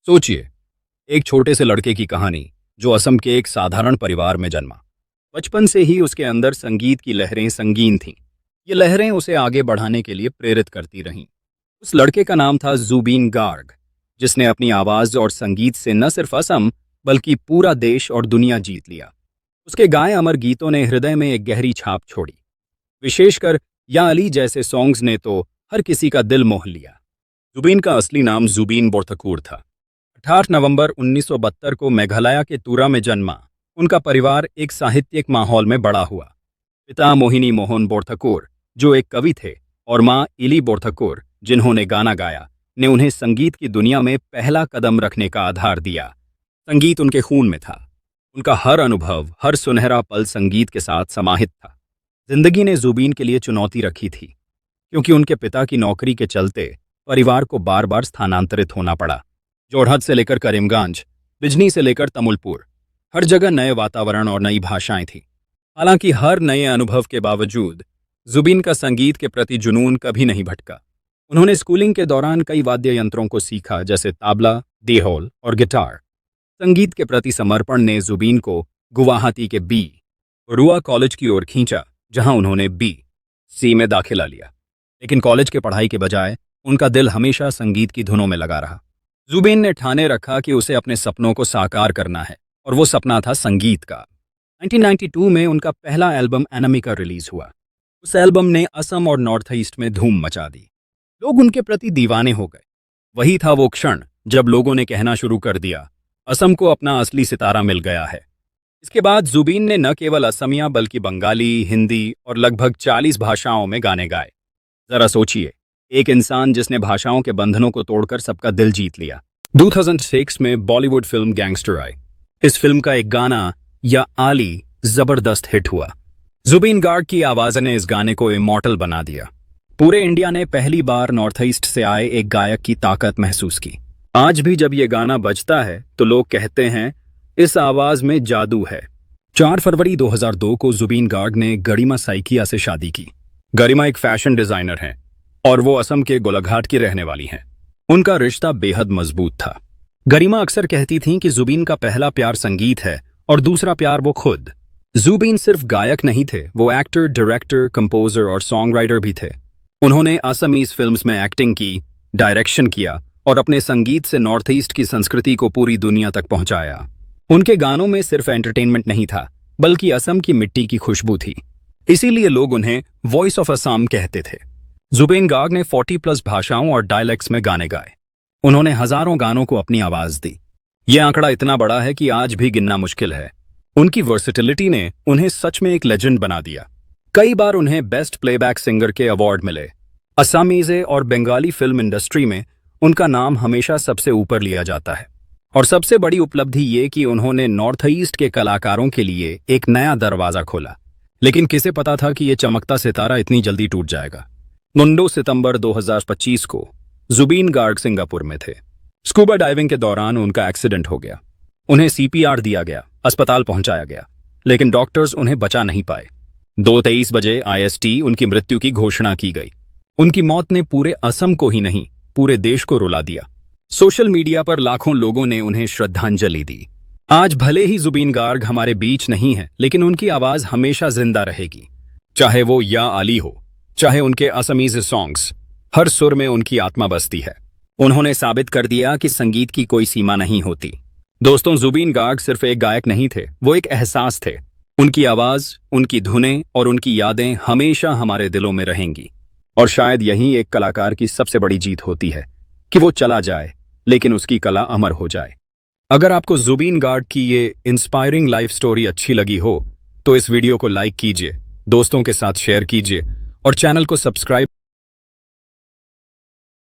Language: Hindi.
सोचिए, एक छोटे से लड़के की कहानी जो असम के एक साधारण परिवार में जन्मा। बचपन से ही उसके अंदर संगीत की लहरें संगीन थीं। ये लहरें उसे आगे बढ़ाने के लिए प्रेरित करती रहीं। उस लड़के का नाम था ज़ुबीन गार्ग, जिसने अपनी आवाज़ और संगीत से न सिर्फ असम बल्कि पूरा देश और दुनिया जीत लिया। उसके गाए अमर गीतों ने हृदय में एक गहरी छाप छोड़ी। विशेषकर या अली जैसे सॉन्ग्स ने तो हर किसी का दिल मोह लिया। ज़ुबीन का असली नाम ज़ुबीन बोरतकूर था। 18 नवंबर 1972 को मेघालय के तुरा में जन्मा। उनका परिवार एक साहित्यिक माहौल में बड़ा हुआ। पिता मोहिनी मोहन बोरतकूर, जो एक कवि थे, और माँ इली बोरतकूर, जिन्होंने गाना गाया, ने उन्हें संगीत की दुनिया में पहला कदम रखने का आधार दिया। संगीत उनके खून में था। उनका हर अनुभव, हर सुनहरा पल संगीत के साथ समाहित था। जिंदगी ने ज़ुबीन के लिए चुनौती रखी थी, क्योंकि उनके पिता की नौकरी के चलते परिवार को बार बार स्थानांतरित होना पड़ा। जोरहट से लेकर करीमगंज, बिजनी से लेकर तमुलपुर, हर जगह नए वातावरण और नई भाषाएं थीं। हालांकि हर नए अनुभव के बावजूद ज़ुबीन का संगीत के प्रति जुनून कभी नहीं भटका। उन्होंने स्कूलिंग के दौरान कई वाद्य यंत्रों को सीखा, जैसे ताबला, देहोल और गिटार। संगीत के प्रति समर्पण ने ज़ुबीन को गुवाहाटी के बी रुआ कॉलेज की ओर खींचा, जहां उन्होंने BC में दाखिला लिया। लेकिन कॉलेज के पढ़ाई के बजाय उनका दिल हमेशा संगीत की धुनों में लगा रहा। ज़ुबीन ने ठाने रखा कि उसे अपने सपनों को साकार करना है, और वो सपना था संगीत का। 1992 में उनका पहला एल्बम एनामिका रिलीज हुआ। उस एल्बम ने असम और नॉर्थ ईस्ट में धूम मचा दी। लोग उनके प्रति दीवाने हो गए। वही था वो क्षण जब लोगों ने कहना शुरू कर दिया, असम को अपना असली सितारा मिल गया है। इसके बाद ज़ुबीन ने न केवल असमिया बल्कि बंगाली, हिंदी और लगभग 40 भाषाओं में गाने गाए। जरा सोचिए, एक इंसान जिसने भाषाओं के बंधनों को तोड़कर सबका दिल जीत लिया। 2006 में बॉलीवुड फिल्म गैंगस्टर आई। इस फिल्म का एक गाना या आली जबरदस्त हिट हुआ। ज़ुबीन गार्ग की आवाज ने इस गाने को इमॉर्टल बना दिया। पूरे इंडिया ने पहली बार नॉर्थ ईस्ट से आए एक गायक की ताकत महसूस की। आज भी जब ये गाना बजता है तो लोग कहते हैं, इस आवाज में जादू है। 4 फरवरी 2002 को ज़ुबीन गार्ग ने गरिमा साइकिया से शादी की। गरिमा एक फैशन डिजाइनर हैं और वो असम के गोलाघाट की रहने वाली हैं। उनका रिश्ता बेहद मजबूत था। गरिमा अक्सर कहती थीं कि ज़ुबीन का पहला प्यार संगीत है और दूसरा प्यार वो खुद। ज़ुबीन सिर्फ गायक नहीं थे, वो एक्टर, डायरेक्टर, कंपोजर और सॉन्ग राइटर भी थे। उन्होंने असमीज फिल्म्स में एक्टिंग की, डायरेक्शन किया और अपने संगीत से नॉर्थ ईस्ट की संस्कृति को पूरी दुनिया तक पहुंचाया। उनके गानों में सिर्फ एंटरटेनमेंट नहीं था, बल्कि असम की मिट्टी की खुशबू थी। इसीलिए लोग उन्हें वॉइस ऑफ असम कहते थे। ज़ुबीन गार्ग ने 40+ भाषाओं और डायलेक्ट्स में गाने गाए। उन्होंने हजारों गानों को अपनी आवाज दी। यह आंकड़ा इतना बड़ा है कि आज भी गिनना मुश्किल है। उनकी वर्सेटिलिटी ने उन्हें सच में एक लेजेंड बना दिया। कई बार उन्हें बेस्ट प्लेबैक सिंगर के अवार्ड मिले। असमीज़े और बंगाली फिल्म इंडस्ट्री में उनका नाम हमेशा सबसे ऊपर लिया जाता है। और सबसे बड़ी उपलब्धि ये कि उन्होंने नॉर्थ ईस्ट के कलाकारों के लिए एक नया दरवाजा खोला। लेकिन किसे पता था कि यह चमकता सितारा इतनी जल्दी टूट जाएगा। 9 सितंबर 2025 को ज़ुबीन गार्ग सिंगापुर में थे। स्कूबा डाइविंग के दौरान उनका एक्सीडेंट हो गया। उन्हें CPR दिया गया, अस्पताल पहुंचाया गया, लेकिन डॉक्टर्स उन्हें बचा नहीं पाए। 2:23 बजे IST उनकी मृत्यु की घोषणा की गई। उनकी मौत ने पूरे असम को ही नहीं, पूरे देश को रुला दिया। सोशल मीडिया पर लाखों लोगों ने उन्हें श्रद्धांजलि दी। आज भले ही ज़ुबीन गार्ग हमारे बीच नहीं है, लेकिन उनकी आवाज हमेशा जिंदा रहेगी। चाहे वो या अली हो, चाहे उनके असमीज सॉन्ग्स, हर सुर में उनकी आत्मा बसती है। उन्होंने साबित कर दिया कि संगीत की कोई सीमा नहीं होती। दोस्तों, ज़ुबीन गार्ग सिर्फ एक गायक नहीं थे, वो एक एहसास थे। उनकी आवाज, उनकी धुनें और उनकी यादें हमेशा हमारे दिलों में रहेंगी। और शायद यही एक कलाकार की सबसे बड़ी जीत होती है कि वो चला जाए, लेकिन उसकी कला अमर हो जाए। अगर आपको ज़ुबीन गार्ग की ये इंस्पायरिंग लाइफ स्टोरी अच्छी लगी हो, तो इस वीडियो को लाइक कीजिए, दोस्तों के साथ शेयर कीजिए और चैनल को सब्सक्राइब